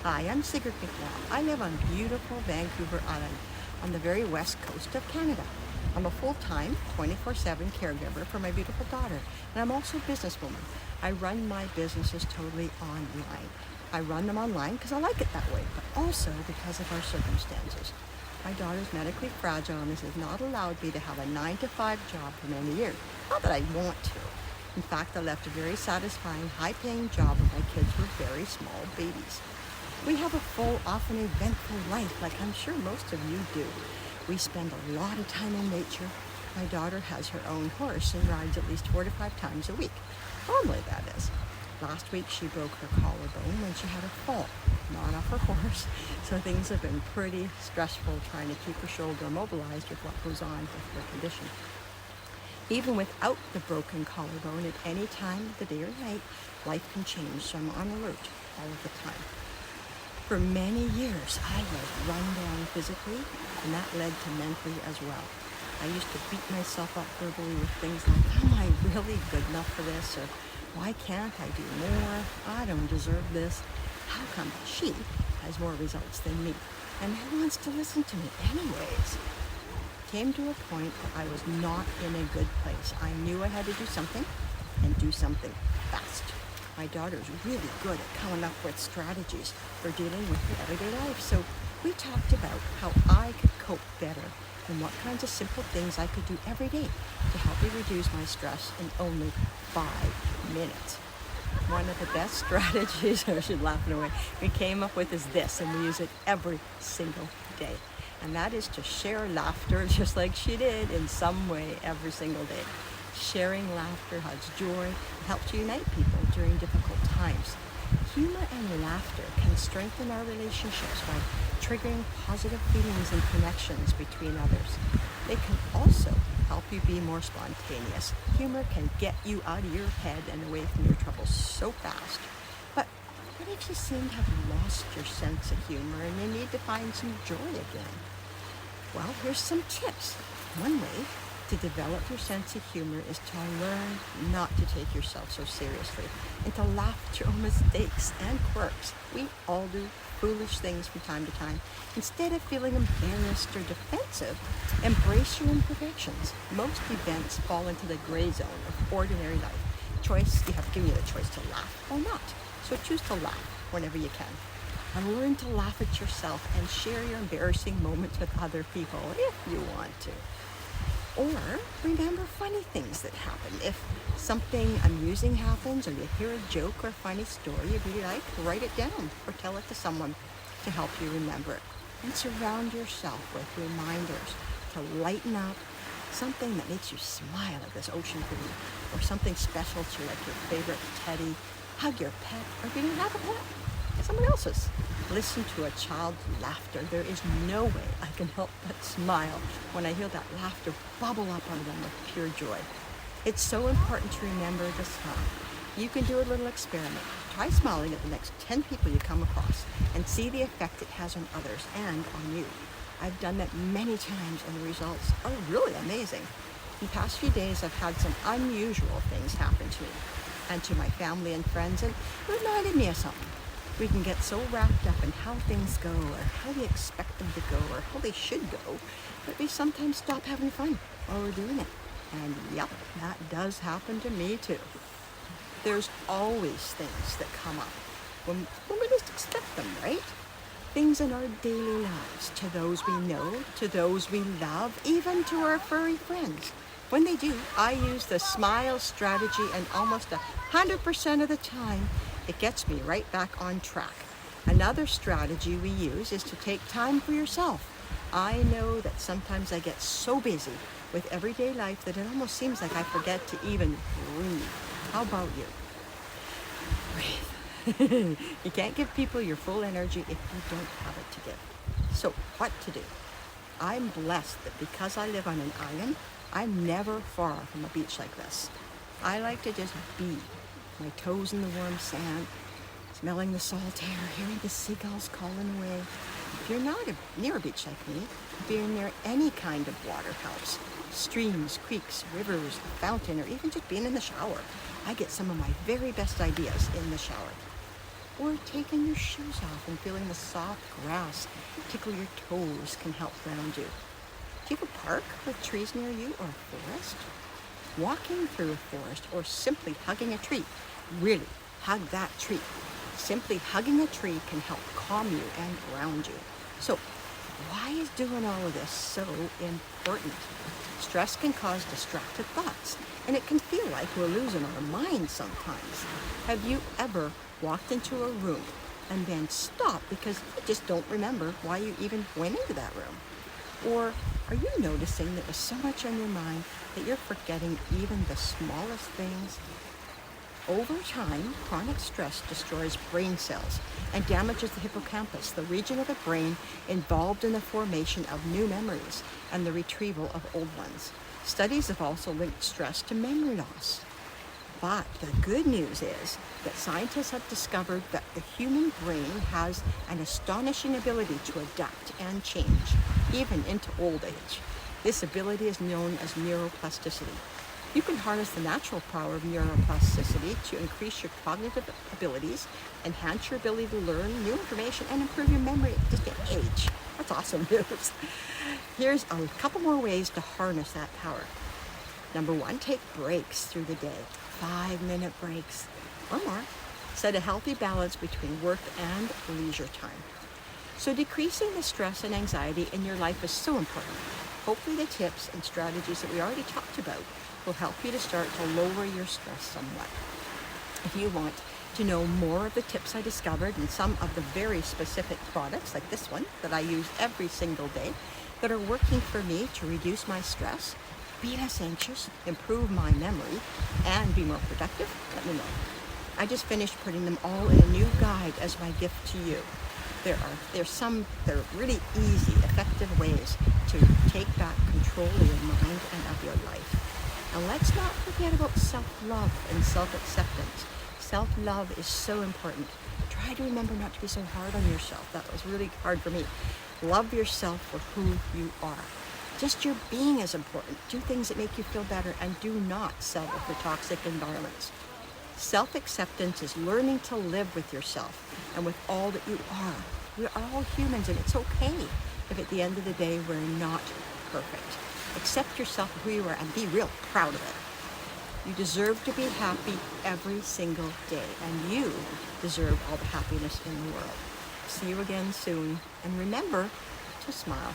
Hi, I'm Sigrid McNab. I live on beautiful Vancouver Island on the very west coast of Canada. I'm a full-time, 24/7 caregiver for my beautiful daughter, and I'm also a businesswoman. I run my businesses totally online. I run them online because I like it that way, but also because of our circumstances. My daughter's medically fragile and this has not allowed me to have a 9-to-5 job for many years. Not that I want to. In fact, I left a very satisfying, high-paying job when my kids were very small babies. We have a full, often eventful life, like I'm sure most of you do. We spend a lot of time in nature. My daughter has her own horse and rides at least 4 to 5 times a week. Normally, that is. Last week, she broke her collarbone when she had a fall, not off her horse. So things have been pretty stressful trying to keep her shoulder immobilized with what goes on with her condition. Even without the broken collarbone, at any time of the day or night, life can change, so I'm on alert all of the time. For many years, I was run down physically, and that led to mentally as well. I used to beat myself up verbally with things like, am I really good enough for this? Or why can't I do more? I don't deserve this. How come she has more results than me? And who wants to listen to me anyways? Came to a point where I was not in a good place. I knew I had to do something and do something fast. My daughter's really good at coming up with strategies for dealing with her everyday life. So we talked about how I could cope better and what kinds of simple things I could do every day to help me reduce my stress in only 5 minutes. One of the best strategies, I should laugh in a way, we came up with is this, and we use it every single day. And that is to share laughter just like she did in some way every single day. Sharing laughter adds joy, helps unite people during difficult times. Humor and laughter can strengthen our relationships by triggering positive feelings and connections between others. They can also help you be more spontaneous. Humor can get you out of your head and away from your troubles so fast. But what if you seem to have lost your sense of humor and you need to find some joy again? Well, here's some tips. One way to develop your sense of humor is to learn not to take yourself so seriously and to laugh at your own mistakes and quirks. We all do foolish things from time to time. Instead of feeling embarrassed or defensive, embrace your imperfections. Most events fall into the gray zone of ordinary life. You have given you the choice to laugh or not. So choose to laugh whenever you can. And learn to laugh at yourself and share your embarrassing moments with other people if you want to. Or remember funny things that happen. If something amusing happens or you hear a joke or funny story you really like, write it down or tell it to someone to help you remember it. And surround yourself with reminders to lighten up, something that makes you smile like this ocean breeze, or something special to like your favorite teddy, hug your pet, or if you don't have a pet, someone else's. Listen to a child's laughter. There is no way I can help but smile when I hear that laughter bubble up out of them with pure joy. It's so important to remember to smile. You can do a little experiment. Try smiling at the next 10 people you come across and see the effect it has on others and on you. I've done that many times and the results are really amazing. In the past few days, I've had some unusual things happen to me and to my family and friends, and it reminded me of something. We can get so wrapped up in how things go or how we expect them to go or how they should go that we sometimes stop having fun while we're doing it. And yep, that does happen to me too. There's always things that come up when we least expect them, right? Things in our daily lives, to those we know, to those we love, even to our furry friends. When they do, I use the smile strategy, and almost 100% of the time, it gets me right back on track. Another strategy we use is to take time for yourself. I know that sometimes I get so busy with everyday life that it almost seems like I forget to even breathe. How about you? Breathe. You can't give people your full energy if you don't have it to give. So what to do? I'm blessed that because I live on an island, I'm never far from a beach like this. I like to just be. My toes in the warm sand, smelling the salt air, hearing the seagulls calling away. If you're not near a beach like me, being near any kind of water helps. Streams, creeks, rivers, a fountain, or even just being in the shower. I get some of my very best ideas in the shower. or taking your shoes off and feeling the soft grass tickle your toes can help ground you. Do you have a park with trees near you or a forest? Walking through a forest or simply hugging a tree, really hug that tree. Simply hugging a tree can help calm you and ground you. So why is doing all of this so important? Stress can cause distracted thoughts, and it can feel like we're losing our minds sometimes. Have you ever walked into a room and then stopped because you just don't remember why you even went into that room? Or are you noticing that there's so much on your mind that you're forgetting even the smallest things? Over time, chronic stress destroys brain cells and damages the hippocampus, the region of the brain involved in the formation of new memories and the retrieval of old ones. Studies have also linked stress to memory loss. But the good news is that scientists have discovered that the human brain has an astonishing ability to adapt and change, even into old age. This ability is known as neuroplasticity. You can harness the natural power of neuroplasticity to increase your cognitive abilities, enhance your ability to learn new information, and improve your memory at just age. That's awesome news. Here's a couple more ways to harness that power. Number one, take breaks through the day. 5-minute breaks or more. Set a healthy balance between work and leisure time. So decreasing the stress and anxiety in your life is so important. Hopefully the tips and strategies that we already talked about will help you to start to lower your stress somewhat. If you want to know more of the tips I discovered and some of the very specific products like this one that I use every single day that are working for me to reduce my stress, be less anxious, improve my memory, and be more productive, let me know. I just finished putting them all in a new guide as my gift to you. There's some really easy, effective ways to take back control of your mind and of your life. And let's not forget about self-love and self-acceptance. Self-love is so important. Try to remember not to be so hard on yourself. That was really hard for me. Love yourself for who you are. Just your being is important. Do things that make you feel better and do not settle for toxic environments. Self-acceptance is learning to live with yourself and with all that you are. We are all humans, and it's okay if at the end of the day we're not perfect. Accept yourself for who you are and be real proud of it. You deserve to be happy every single day, and you deserve all the happiness in the world. See you again soon, and remember to smile.